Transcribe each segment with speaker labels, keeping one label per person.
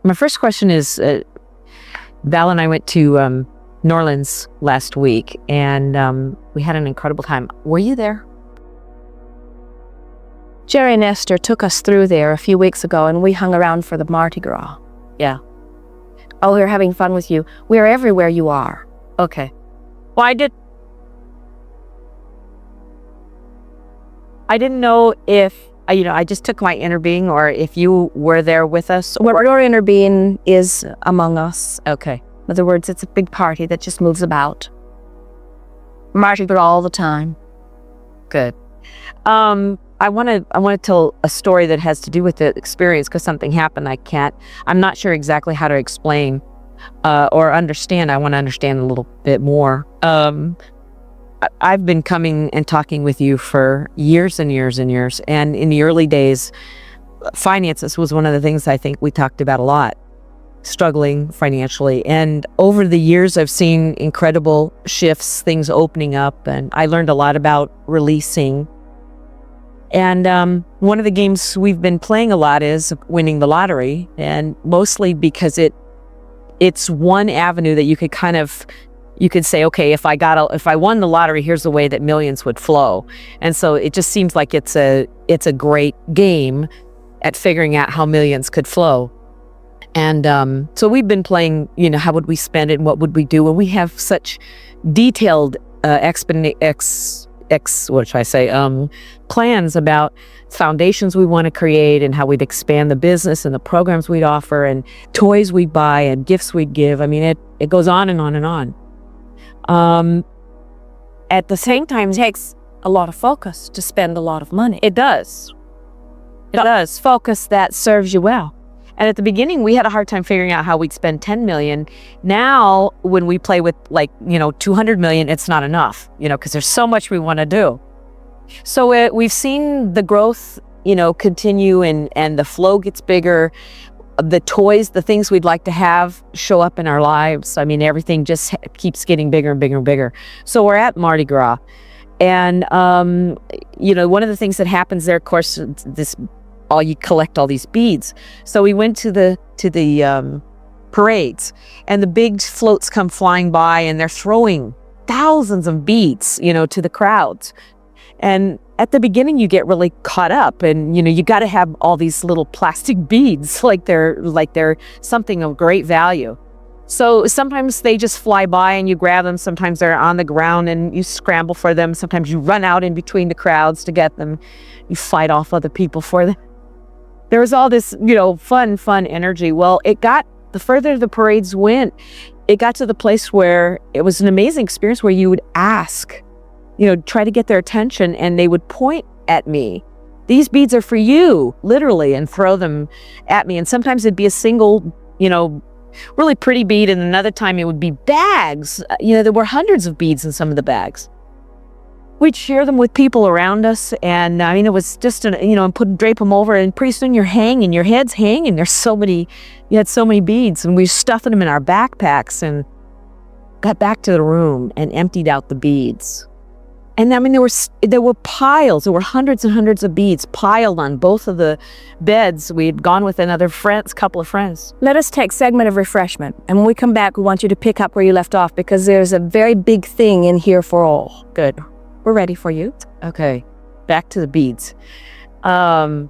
Speaker 1: My first question is, Val and I went to New Orleans last week, and we had an incredible time. Were you there?
Speaker 2: Jerry and Esther took us through there a few weeks ago, and we hung around for the Mardi Gras.
Speaker 1: Yeah.
Speaker 2: Oh, we're having fun with you. We're everywhere you are.
Speaker 1: Okay. Well, I didn't know if, I just took my inner being, or if you were there with us.
Speaker 2: Well, your inner being is among us.
Speaker 1: Okay.
Speaker 2: In other words, it's a big party that just moves about. Mardi Gras all the time.
Speaker 1: Good. I want to tell a story that has to do with the experience, because something happened. I'm not sure exactly how to explain or understand. I want to understand a little bit more. I've been coming and talking with you for years and years and years. And in the early days, finances was one of the things I think we talked about a lot, struggling financially. And over the years, I've seen incredible shifts, things opening up, and I learned a lot about releasing. And one of the games we've been playing a lot is winning the lottery, and mostly because it's one avenue that you could say, okay, if I won the lottery, here's the way that millions would flow. And so it just seems like it's a great game at figuring out how millions could flow. And so we've been playing, how would we spend it and what would we do? And we have such detailed plans about foundations we want to create, and how we'd expand the business, and the programs we'd offer, and toys we'd buy, and gifts we'd give. I mean, it goes on and on and on. At the same time,
Speaker 2: It takes a lot of focus to spend a lot of money.
Speaker 1: it does. It does.
Speaker 2: Focus that serves you well.
Speaker 1: And at the beginning, we had a hard time figuring out how we'd spend 10 million. Now, when we play with 200 million, it's not enough, because there's so much we want to do. So we've seen the growth, continue, and the flow gets bigger. The toys, the things we'd like to have show up in our lives. I mean, everything just keeps getting bigger and bigger and bigger. So we're at Mardi Gras. And, one of the things that happens there, of course, you collect all these beads. So we went to the parades, and the big floats come flying by, and they're throwing thousands of beads, to the crowds. And at the beginning, you get really caught up, and you got to have all these little plastic beads, like they're something of great value. So sometimes they just fly by and you grab them. Sometimes they're on the ground and you scramble for them. Sometimes you run out in between the crowds to get them. You fight off other people for them. There was all this, fun energy. Well, the further the parades went, it got to the place where it was an amazing experience, where you would ask, try to get their attention, and they would point at me. These beads are for you, literally, and throw them at me. And sometimes it'd be a single, really pretty bead, and another time it would be bags. There were hundreds of beads in some of the bags. We'd share them with people around us, and it was just and drape them over, and pretty soon you're hanging, your head's hanging. You had so many beads, and we stuffed them in our backpacks and got back to the room and emptied out the beads. And there were piles. There were hundreds and hundreds of beads piled on both of the beds. We had gone with couple of friends.
Speaker 2: Let us take a segment of refreshment. And when we come back, we want you to pick up where you left off, because there's a very big thing in here for all.
Speaker 1: Good.
Speaker 2: We're ready for you.
Speaker 1: Okay. Back to the beads. During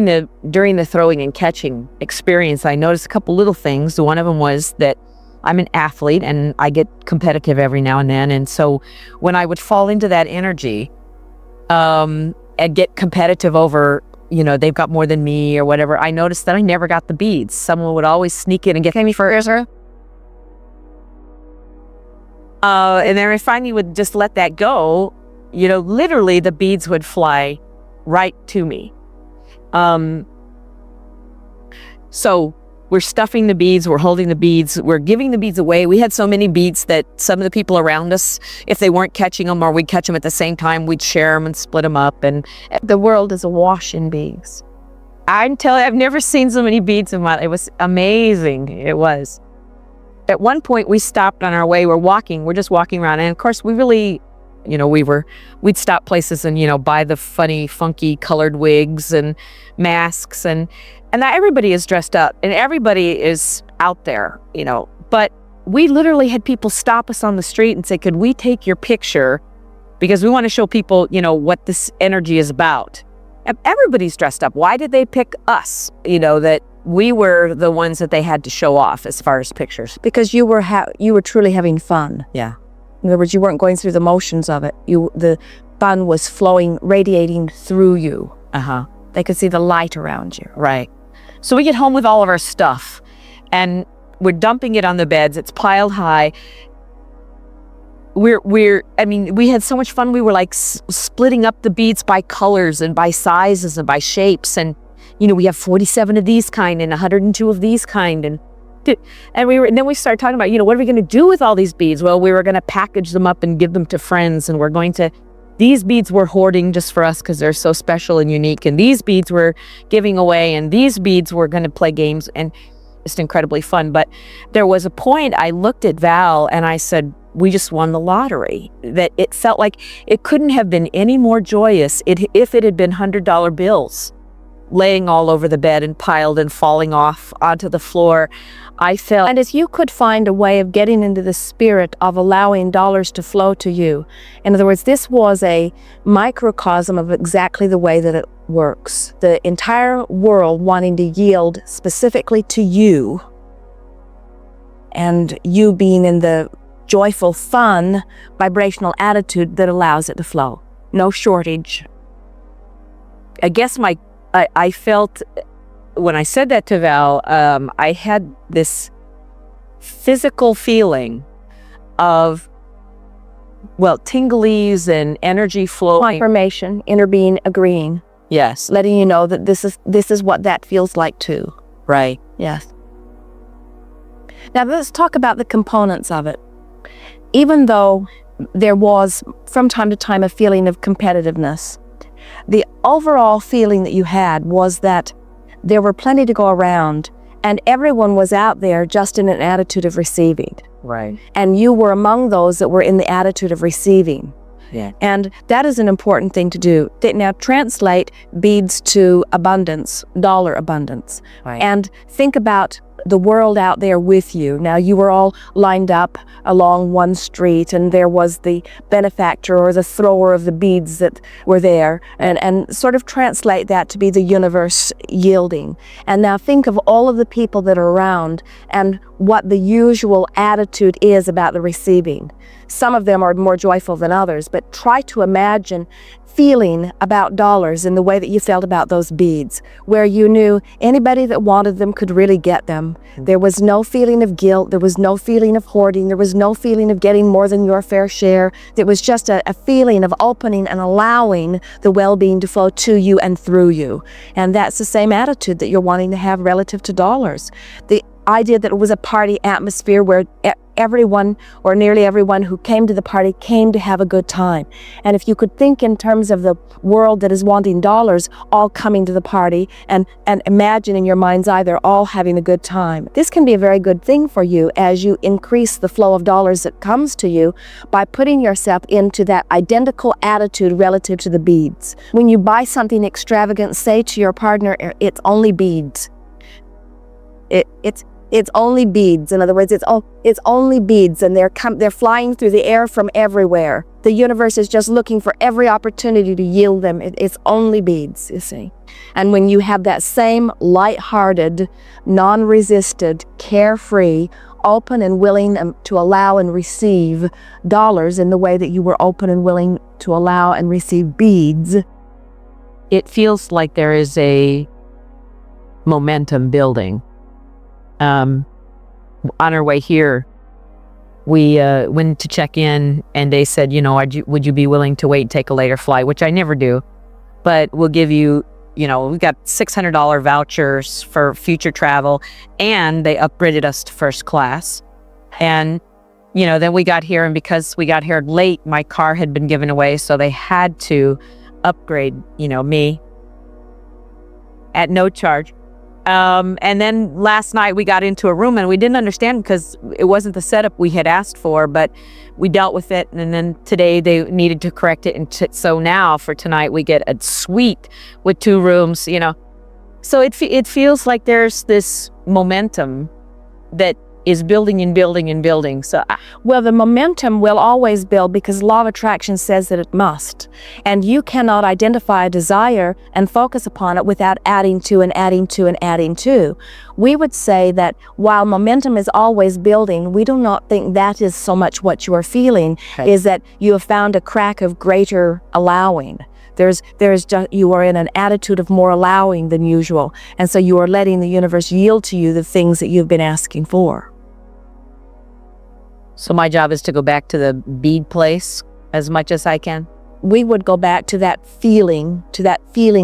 Speaker 1: the throwing and catching experience, I noticed a couple little things. One of them was that I'm an athlete, and I get competitive every now and then. And so when I would fall into that energy and get competitive over, they've got more than me or whatever, I noticed that I never got the beads. Someone would always sneak in and get me first. And then I finally would just let that go. Literally the beads would fly right to me. So we're stuffing the beads, we're holding the beads, we're giving the beads away. We had so many beads that some of the people around us, if they weren't catching them or we'd catch them at the same time, we'd share them and split them up. And
Speaker 2: the world is awash in beads.
Speaker 1: I'm telling you, I've never seen so many beads in my life. It was amazing. It was. At one point, we stopped on our way. We're just walking around. And of course, we really, we'd stop places and, buy the funny, funky colored wigs and masks. And And now everybody is dressed up and everybody is out there, but we literally had people stop us on the street and say, could we take your picture? Because we want to show people, what this energy is about. And everybody's dressed up. Why did they pick us? That we were the ones that they had to show off as far as pictures.
Speaker 2: Because you were truly having fun.
Speaker 1: Yeah.
Speaker 2: In other words, you weren't going through the motions of it. The fun was flowing, radiating through you. They could see the light around you.
Speaker 1: Right. So we get home with all of our stuff and we're dumping it on the beds. It's piled high. We had so much fun. We were like splitting up the beads by colors and by sizes and by shapes. And, we have 47 of these kind and 102 of these kind. And then we started talking about, what are we going to do with all these beads? Well, we were going to package them up and give them to friends. And these beads were hoarding just for us because they're so special and unique. And these beads were giving away. And these beads were going to play games. And just incredibly fun. But there was a point I looked at Val and I said, we just won the lottery. That it felt like it couldn't have been any more joyous if it had been $100 bills laying all over the bed and piled and falling off onto the floor. I felt,
Speaker 2: and if you could find a way of getting into the spirit of allowing dollars to flow to you, in other words, this was a microcosm of exactly the way that it works. The entire world wanting to yield specifically to you, and you being in the joyful, fun, vibrational attitude that allows it to flow. No shortage.
Speaker 1: I guess I felt when I said that to Val, I had this physical feeling of, tinglies and energy flowing.
Speaker 2: Confirmation, inner being agreeing.
Speaker 1: Yes.
Speaker 2: Letting you know that this is what that feels like too.
Speaker 1: Right.
Speaker 2: Yes. Now let's talk about the components of it. Even though there was from time to time a feeling of competitiveness, the overall feeling that you had was that there were plenty to go around and everyone was out there just in an attitude of receiving.
Speaker 1: Right.
Speaker 2: And you were among those that were in the attitude of receiving.
Speaker 1: Yeah.
Speaker 2: And that is an important thing to do. Now translate beads to abundance, dollar abundance.
Speaker 1: Right.
Speaker 2: And think about the world out there with you. Now you were all lined up along one street and there was the benefactor or the thrower of the beads that were there, and sort of translate that to be the universe yielding. And now think of all of the people that are around and what the usual attitude is about the receiving. Some of them are more joyful than others, but try to imagine feeling about dollars in the way that you felt about those beads, where you knew anybody that wanted them could really get them. There was no feeling of guilt. There was no feeling of hoarding. There was no feeling of getting more than your fair share. It was just a feeling of opening and allowing the well-being to flow to you and through you. And that's the same attitude that you're wanting to have relative to dollars. The idea that it was a party atmosphere where everyone or nearly everyone who came to the party came to have a good time. And if you could think in terms of the world that is wanting dollars all coming to the party and imagine in your mind's eye they're all having a good time. This can be a very good thing for you as you increase the flow of dollars that comes to you by putting yourself into that identical attitude relative to the beads. When you buy something extravagant, say to your partner, it's only beads. It's only beads. In other words, it's only beads, and they're flying through the air from everywhere. The universe is just looking for every opportunity to yield them. It's only beads, you see. And when you have that same light-hearted, non-resisted, carefree, open and willing to allow and receive dollars in the way that you were open and willing to allow and receive beads,
Speaker 1: it feels like there is a momentum building. On our way here, we went to check in and they said, would you be willing to wait and take a later flight, which I never do, but we'll give you, we got $600 vouchers for future travel, and they upgraded us to first class. And, then we got here, and because we got here late, my car had been given away, so they had to upgrade, me at no charge. And then last night we got into a room and we didn't understand because it wasn't the setup we had asked for, but we dealt with it. And then today they needed to correct it. And so now for tonight we get a suite with 2 rooms, So it feels like there's this momentum that is building and building and building. So
Speaker 2: Well, the momentum will always build because law of attraction says that it must. And you cannot identify a desire and focus upon it without adding to and adding to and adding to. We would say that while momentum is always building, we do not think that is so much what you are feeling,
Speaker 1: Okay.
Speaker 2: is that you have found a crack of greater allowing. You are in an attitude of more allowing than usual. And so you are letting the universe yield to you the things that you've been asking for.
Speaker 1: So my job is to go back to the bead place as much as I can.
Speaker 2: We would go back to that feeling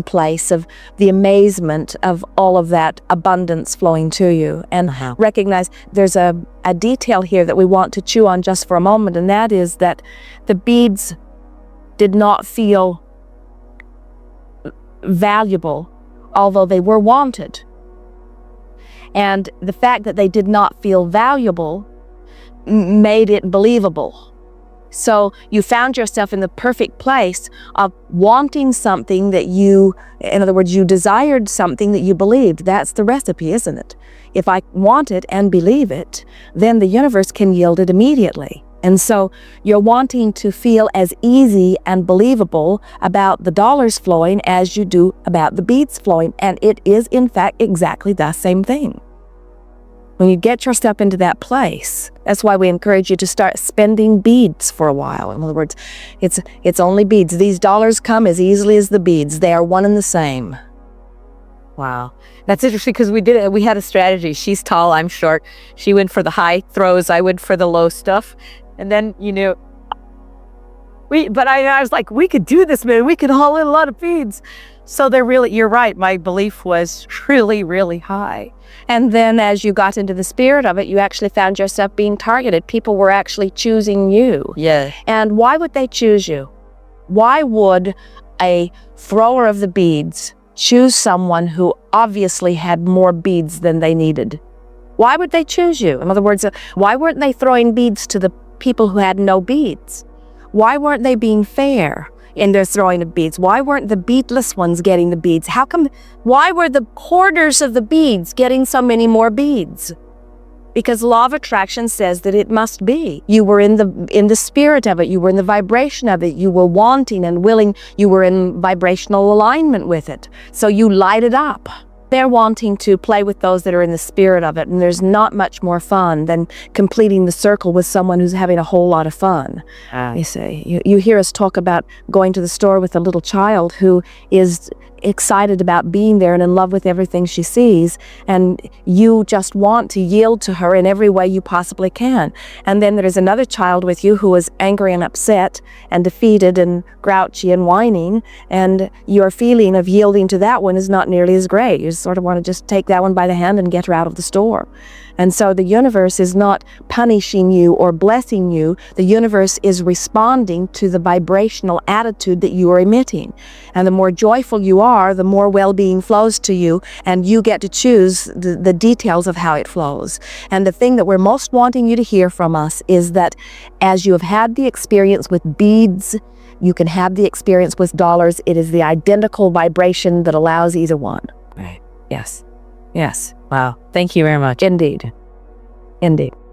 Speaker 2: place of the amazement of all of that abundance flowing to you, and recognize there's a detail here that we want to chew on just for a moment, and that is that the beads did not feel valuable, although they were wanted. And the fact that they did not feel valuable made it believable. So you found yourself in the perfect place of wanting something that in other words, you desired something that you believed. That's the recipe, isn't it? If I want it and believe it, then the universe can yield it immediately. And so you're wanting to feel as easy and believable about the dollars flowing as you do about the beads flowing. And it is, in fact, exactly the same thing. When you get yourself into that place, that's why we encourage you to start spending beads for a while. In other words, it's only beads. These dollars come as easily as the beads. They are one and the same.
Speaker 1: Wow. That's interesting because we had a strategy. She's tall, I'm short. She went for the high throws, I went for the low stuff. And then, I was like, we could do this, man. We could haul in a lot of beads. So you're right. My belief was really, really high.
Speaker 2: And then as you got into the spirit of it, you actually found yourself being targeted. People were actually choosing you.
Speaker 1: Yeah.
Speaker 2: And why would they choose you? Why would a thrower of the beads choose someone who obviously had more beads than they needed? Why would they choose you? In other words, why weren't they throwing beads to the people who had no beads? Why weren't they being fair in their throwing of beads? Why weren't the beadless ones getting the beads? Why were the hoarders of the beads getting so many more beads? Because law of attraction says that it must be. You were in the spirit of it. You were in the vibration of it. You were wanting and willing. You were in vibrational alignment with it. So you light it up. They're wanting to play with those that are in the spirit of it, and there's not much more fun than completing the circle with someone who's having a whole lot of fun. You see, you hear us talk about going to the store with a little child who is excited about being there and in love with everything she sees, and you just want to yield to her in every way you possibly can. And then there's another child with you who is angry and upset and defeated and grouchy and whining, and your feeling of yielding to that one is not nearly as great. You sort of want to just take that one by the hand and get her out of the store. And so the universe is not punishing you or blessing you. The universe is responding to the vibrational attitude that you are emitting. And the more joyful you are, the more well-being flows to you, and you get to choose the details of how it flows. And the thing that we're most wanting you to hear from us is that as you have had the experience with beads, you can have the experience with dollars. It is the identical vibration that allows either one.
Speaker 1: Right.
Speaker 2: Yes. Yes.
Speaker 1: Wow. Thank you very much.
Speaker 2: Indeed. Indeed.